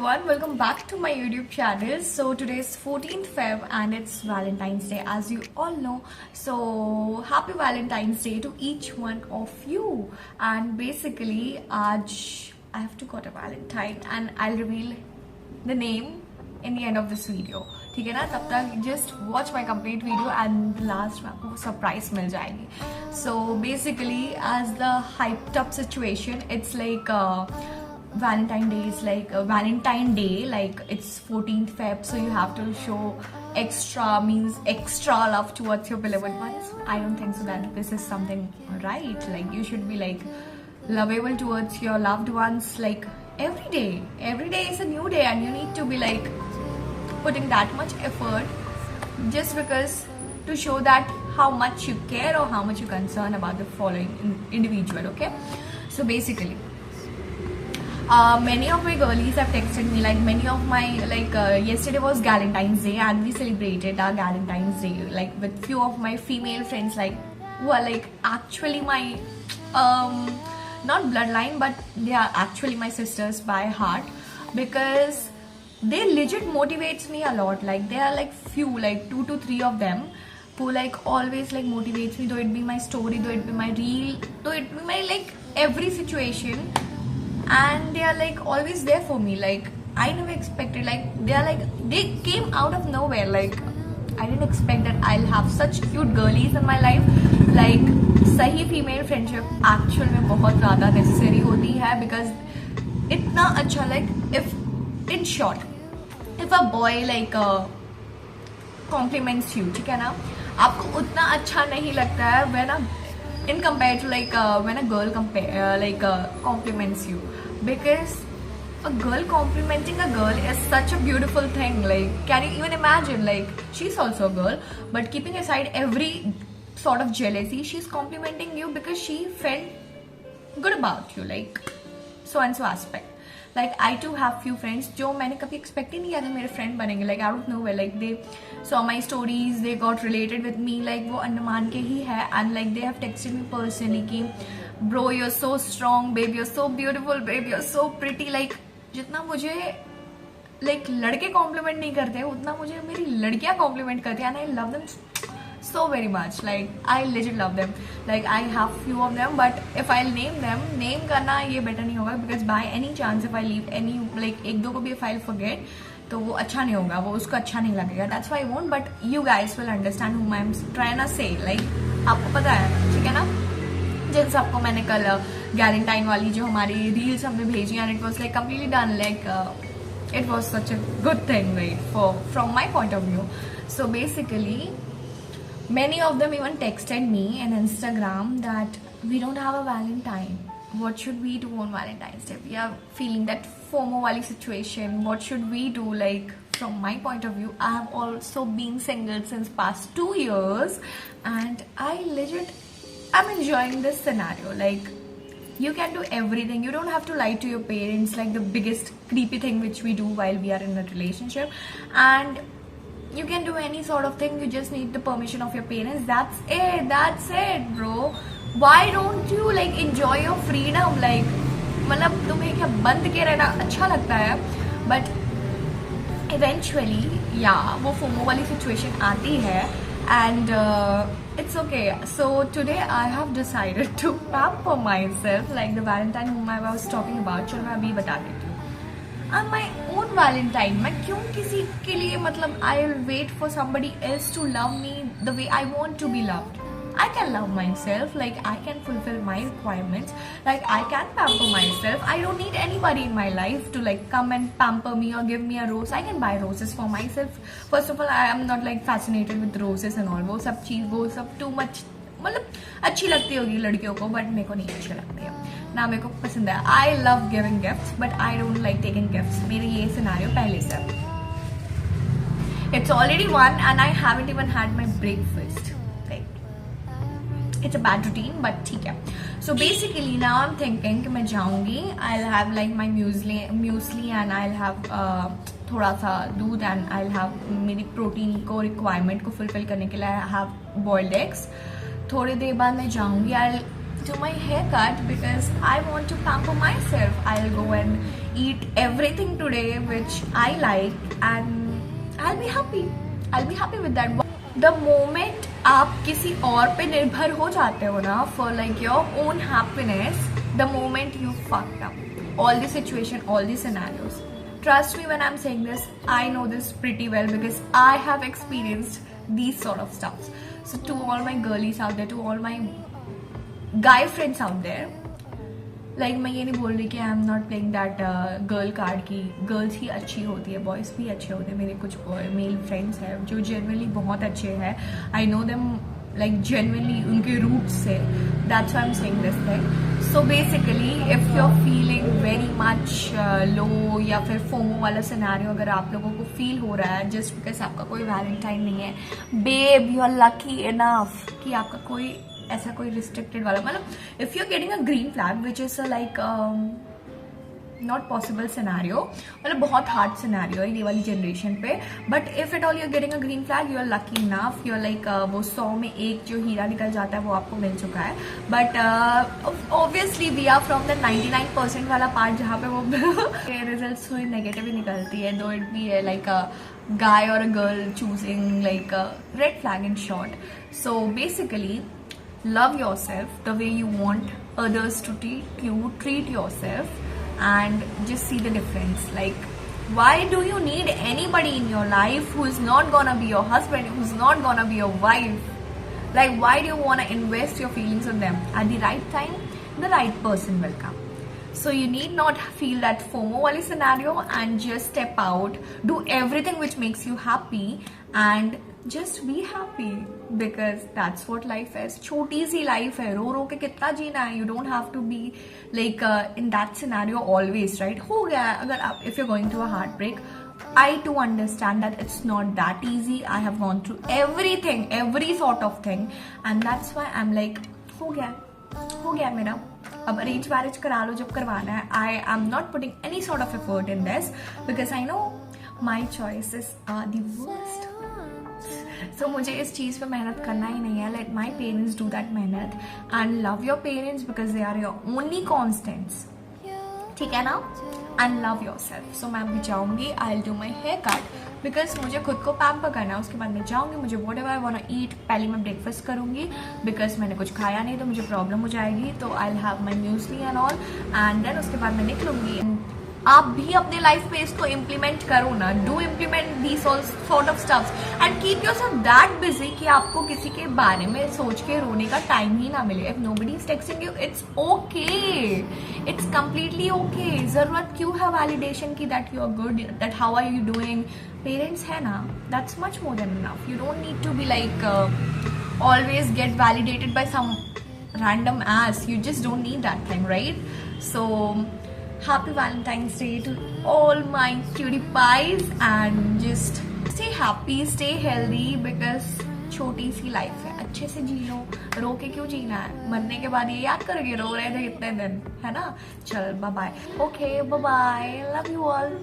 everyone, welcome back to my YouTube channel. So today is 14th Feb and it's Valentine's Day, as you all know. So happy Valentine's Day to each one of you. And basically आज I have to got a Valentine and I'll reveal the name in the end of this video. ठीक है ना? तब तक just watch my complete video and last में आपको surprise मिल जाएगी. So basically as the hyped up situation, it's like Valentine Day is like a Valentine Day, like it's 14th Feb, so you have to show extra love towards your beloved ones. I don't think so that this is something right. Like you should be like lovable towards your loved ones like every day. Every day is a new day and you need to be like putting that much effort just because to show that how much you care or how much you concern about the following individual. Okay, so basically many of my girlies have texted me, like many of my yesterday was Valentine's Day and we celebrated our Valentine's Day like with few of my female friends, like who are like actually my not bloodline but they are actually my sisters by heart, because they legit motivates me a lot. Like there are like few, like 2 to 3 of them who like always like motivates me, though it be my story, though it be my reel, though it be my like every situation, and they are like always there for me. Like I never expected, like they came out of nowhere. Like I didn't expect that I'll have such cute girlies in my life. Like सही female friendship actual में बहुत ज़्यादा necessary होती है, because इतना अच्छा, like if in short if a boy like compliments you, ठीक है ना, आपको उतना अच्छा नहीं लगता है when a in compared to like when a girl compliments you, because a girl complimenting a girl is such a beautiful thing. Like can you even imagine, like she's also a girl, but keeping aside every sort of jealousy, she's complimenting you because she felt good about you, like so and so aspect. Like I too have few friends जो मैंने कभी expect ही नहीं किया था मेरे friend बनेंगे, like out of nowhere. Like they saw my stories, they got related with me, like वो अंडमान के ही है, and like they have texted me personally कि bro you're so strong, babe you're so beautiful, babe you're so pretty. Like जितना मुझे like लड़के compliment नहीं करते उतना मुझे मेरी लड़कियाँ compliment करती हैं, and I love them so very much. Like I legit love them. Like I have few of them, but if I'll name them, name करना ये better नहीं होगा, because by any chance if I leave any like एक दो को भी if I'll forget तो वो अच्छा नहीं होगा, वो उसको अच्छा नहीं लगेगा. That's why I won't, but you guys will understand whom I'm trying to say. Like आपको पता है, ठीक है ना, जिन सबको मैंने कल Valentine वाली जो हमारी reels हमने भेजी, and it was like completely done. Like it was such a good thing, right, from my point of view. So basically many of them even texted me on Instagram that we don't have a Valentine. What should we do on Valentine's Day? We are feeling that FOMO wali situation. What should we do? Like from my point of view, I have also been single since past 2 years, and I'm enjoying this scenario. Like you can do everything. You don't have to lie to your parents, like the biggest creepy thing which we do while we are in a relationship, and you can do any sort of thing. You just need the permission of your parents. That's it bro. Why don't you like enjoy your freedom? Like मतलब तुम्हें क्या बंद के रहना अच्छा लगता है, but eventually yeah वो FOMO वाली situation आती है, and it's okay. So today I have decided to pamper myself like the Valentine whom I was talking about. चलो मैं अभी बता देती हूँ. I'm my own Valentine. मैं क्यों किसी के लिए मतलब I'll wait for somebody else to love me the way I want to be loved. I can love myself. Like I can fulfill my requirements. Like I can pamper myself. I don't need anybody in my life to like come and pamper me or give me a rose. I can buy roses for myself. First of all, I am not like fascinated with roses and all. वो सब चीज़ वो सब too much मतलब अच्छी लगती होगी लड़कियों को, बट मेरे को नहीं अच्छी लगती है ना, मेरे को पसंद है. I love giving gifts but I don't like taking gifts. मेरे ये सिनेरियो पहले से it's already 1 and I haven't even had my breakfast. Like it's a bad routine but ठीक है. So basically now I'm thinking कि मैं जाऊँगी, I'll have like my muesli and I'll have थोड़ा सा दूध, and I'll have मेरी protein को रिक्वायरमेंट को फुलफिल करने के लिए I have boiled eggs. थोड़ी देर बाद मैं जाऊँगी, I'll do my haircut because I want to pamper myself. I'll go and eat everything today which I like and I'll be happy. I'll be happy with that. The moment आप किसी और पे निर्भर हो जाते हो ना for like your own happiness, the moment you fucked up all the situation, all the scenarios. Trust me when I'm saying this, I know this pretty well because I have experienced these sort of stuff. So to all my girlies out there, to all my guy friends out there, like मैं ये नहीं बोल रही कि आई am not playing that girl card की girls ही अच्छी होती है, बॉयज़ भी अच्छे होते हैं. मेरे कुछ मेल फ्रेंड्स हैं जो जनरली बहुत अच्छे हैं. I know them like generally उनके रूट्स से. That's why I am saying this thing. So basically if you are feeling very much low या फिर फोमो वाला सिनेरियो अगर आप लोगों को फील हो रहा है जस्ट बिकॉज आपका कोई वैलेंटाइन नहीं है, babe you are lucky enough कि आपका कोई ऐसा कोई रिस्ट्रिक्टेड वाला, मतलब if you are getting a green flag which is like not possible scenario, मतलब बहुत हार्ड सिनेरियो है ये वाली जनरेशन पे. But if it all you are getting a green flag, you are lucky enough, you are like वो 100 में एक जो हीरा निकल जाता है वो आपको मिल चुका है. But obviously we are from the 99% वाला पार्ट जहाँ पे वो रिजल्ट थोड़ी नेगेटिव ही निकलती है, दो इट भी है like a guy or a girl choosing like a red flag in short. So basically love yourself the way you want others to treat yourself, and just see the difference. Like, why do you need anybody in your life who is not gonna be your husband, who's not gonna be your wife? Like, why do you want to invest your feelings on them? At the right time the right person will come. So you need not feel that FOMO wali scenario and just step out, do everything which makes you happy and just be happy because that's what life is. छोटी सी life है, रो रो के कितना जीना है. You don't have to be like in that scenario always, right? हो गया अगर आप if you're going through a heartbreak, I too understand that it's not that easy. I have gone through everything, every sort of thing, and that's why I'm like हो गया मेरा. अब arrange marriage करा लो जब करवाना है. I am not putting any sort of effort in this because I know my choices are the worst. So मुझे इस चीज़ पे मेहनत करना ही नहीं है. Let my parents do that मेहनत and love your parents because they are your only constants. ठीक है ना? And love yourself. So मैं अभी जाऊँगी, I will do my haircut because मुझे खुद को पैम्पर करना है. उसके बाद मैं जाऊँगी, मुझे whatever I want to eat पहले मैं ब्रेकफास्ट करूँगी बिकॉज मैंने कुछ खाया नहीं तो मुझे प्रॉब्लम हो जाएगी. तो I will have my muesli and all and then उसके बाद मैं निकलूँगी. आप भी अपने लाइफ में इसको इम्प्लीमेंट करो ना. Do implement these sort of stuffs and keep yourself that busy कि आपको किसी के बारे में सोच के रोने का टाइम ही ना मिले. If nobody is texting you, it's okay, it's completely okay. जरूरत क्यों है वैलिडेशन की that you are good, that how are you doing. Parents है ना, that's much more than enough. You don't need to be like always get validated by some random ass. You just don't need that thing, right? So happy Valentine's Day to all my cutie pies and just stay happy, stay healthy because छोटी सी life है, अच्छे से जी लो. रो के क्यों जीना है? मरने के बाद ये याद करोगे रो रहे थे इतने दिन, है ना? चल bye bye. Okay bye bye, love you all.